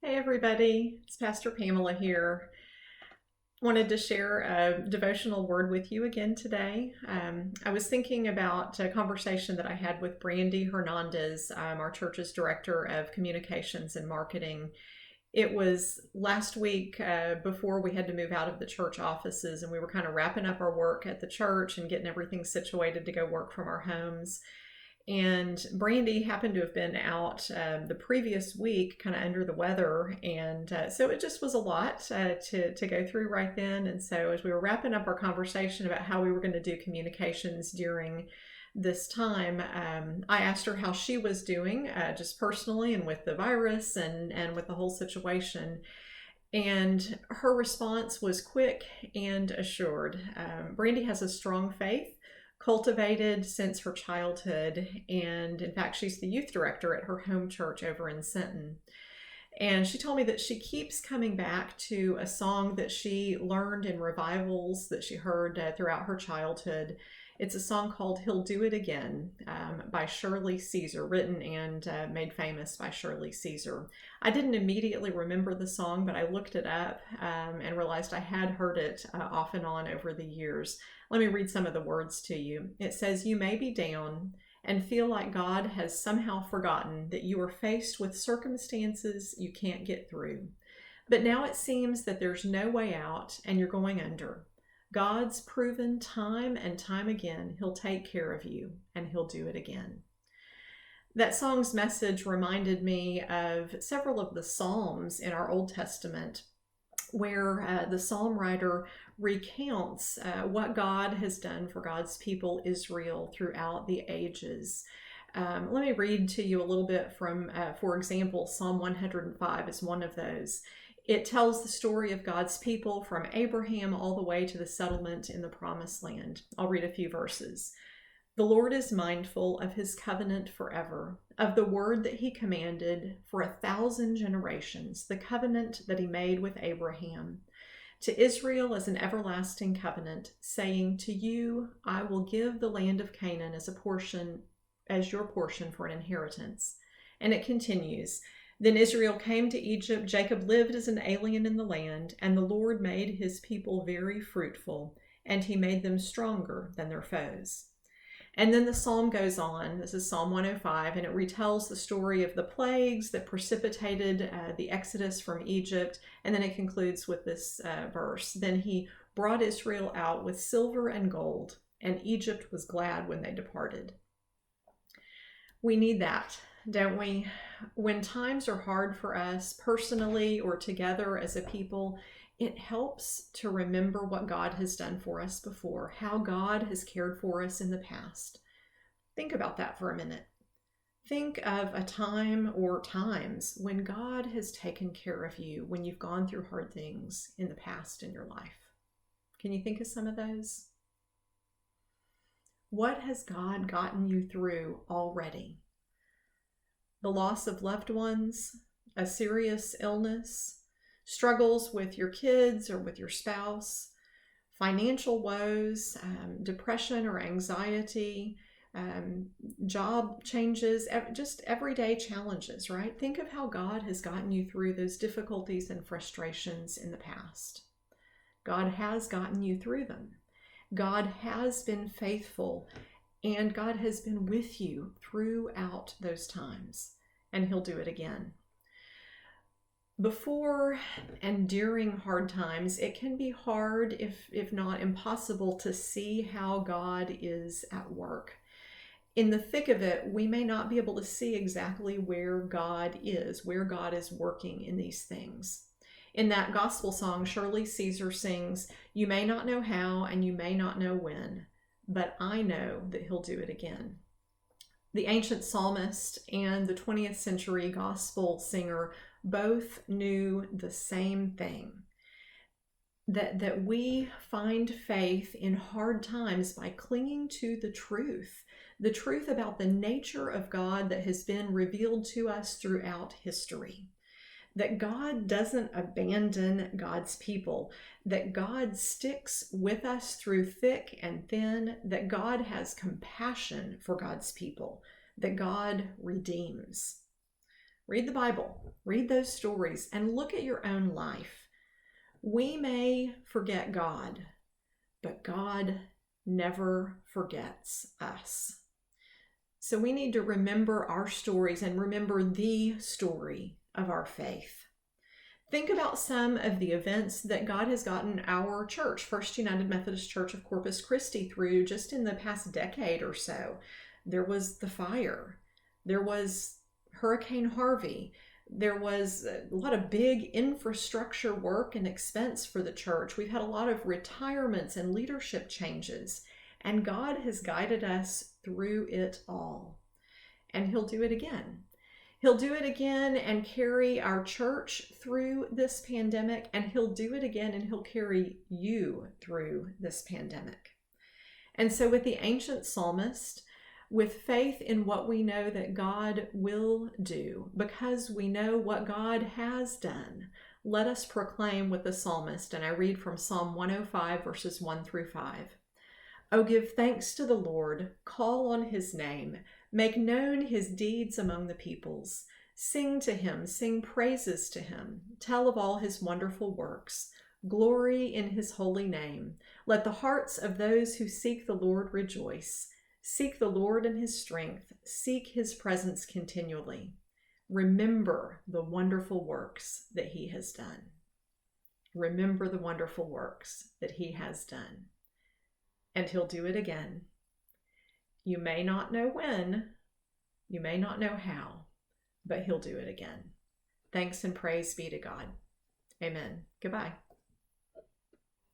Hey everybody, it's Pastor Pamela here. Wanted to share a devotional word with you again today. I was thinking about a conversation that I had with Brandy Hernandez, our church's director of communications and marketing. It was last week before we had to move out of the church offices, and we were kind of wrapping up our work at the church and getting everything situated to go work from our homes. And Brandy happened to have been out the previous week, kind of under the weather, and so it just was a lot to go through right then. And so, as we were wrapping up our conversation about how we were going to do communications during this time, I asked her how she was doing, just personally, and with the virus and with the whole situation. And her response was quick and assured. Brandy has a strong faith cultivated since her childhood, and in fact she's the youth director at her home church over in Sinton. And she told me that she keeps coming back to a song that she learned in revivals that she heard throughout her childhood. It's a song called He'll Do It Again by Shirley Caesar, written and made famous by Shirley Caesar. I didn't immediately remember the song, but I looked it up and realized I had heard it off and on over the years. Let me read some of the words to you. It says, "You may be down and feel like God has somehow forgotten that you are faced with circumstances you can't get through. But now it seems that there's no way out and you're going under. God's proven time and time again, He'll take care of you and He'll do it again." That song's message reminded me of several of the Psalms in our Old Testament, where the psalm writer recounts what God has done for God's people Israel throughout the ages. Let me read to you a little bit from, for example, Psalm 105 is one of those. It tells the story of God's people from Abraham all the way to the settlement in the Promised Land. I'll read a few verses. "The Lord is mindful of His covenant forever, of the word that He commanded for 1,000 generations, the covenant that He made with Abraham, to Israel as an everlasting covenant, saying, to you I will give the land of Canaan as your portion for an inheritance." And it continues, "Then Israel came to Egypt, Jacob lived as an alien in the land, and the Lord made His people very fruitful, and He made them stronger than their foes." And then the psalm goes on. This is Psalm 105, and it retells the story of the plagues that precipitated the exodus from Egypt. And then it concludes with this verse. "Then He brought Israel out with silver and gold, and Egypt was glad when they departed." We need that, don't we? When times are hard for us personally or together as a people, it helps to remember what God has done for us before, how God has cared for us in the past. Think about that for a minute. Think of a time or times when God has taken care of you, when you've gone through hard things in the past in your life. Can you think of some of those? What has God gotten you through already? The loss of loved ones, a serious illness, struggles with your kids or with your spouse, financial woes, depression or anxiety, job changes, just everyday challenges, right? Think of how God has gotten you through those difficulties and frustrations in the past. God has gotten you through them. God has been faithful, and God has been with you throughout those times, and He'll do it again. Before and during hard times, it can be hard, if not impossible, to see how God is at work. In the thick of it, we may not be able to see exactly where God is working in these things. In that gospel song, Shirley Caesar sings, "You may not know how and you may not know when, but I know that He'll do it again." The ancient psalmist and the 20th century gospel singer both knew the same thing, that we find faith in hard times by clinging to the truth about the nature of God that has been revealed to us throughout history. That God doesn't abandon God's people, that God sticks with us through thick and thin, that God has compassion for God's people, that God redeems. Read the Bible, read those stories, and look at your own life. We may forget God, but God never forgets us. So we need to remember our stories and remember the story of our faith. Think about some of the events that God has gotten our church, First United Methodist Church of Corpus Christi, through just in the past decade or so. There was the fire. There was Hurricane Harvey. There was a lot of big infrastructure work and expense for the church. We've had a lot of retirements and leadership changes, and God has guided us through it all. And He'll do it again. He'll do it again and carry our church through this pandemic, and He'll do it again and He'll carry you through this pandemic. And so with the ancient psalmist, with faith in what we know that God will do, because we know what God has done, let us proclaim with the psalmist, and I read from Psalm 105, verses 1 through 5. Oh, give thanks to the Lord, call on His name, make known His deeds among the peoples. Sing to Him, sing praises to Him, tell of all His wonderful works. Glory in His holy name. Let the hearts of those who seek the Lord rejoice. Seek the Lord in His strength, seek His presence continually. Remember the wonderful works that He has done. Remember the wonderful works that He has done. And He'll do it again. You may not know when, you may not know how, but He'll do it again. Thanks and praise be to God. Amen. Goodbye.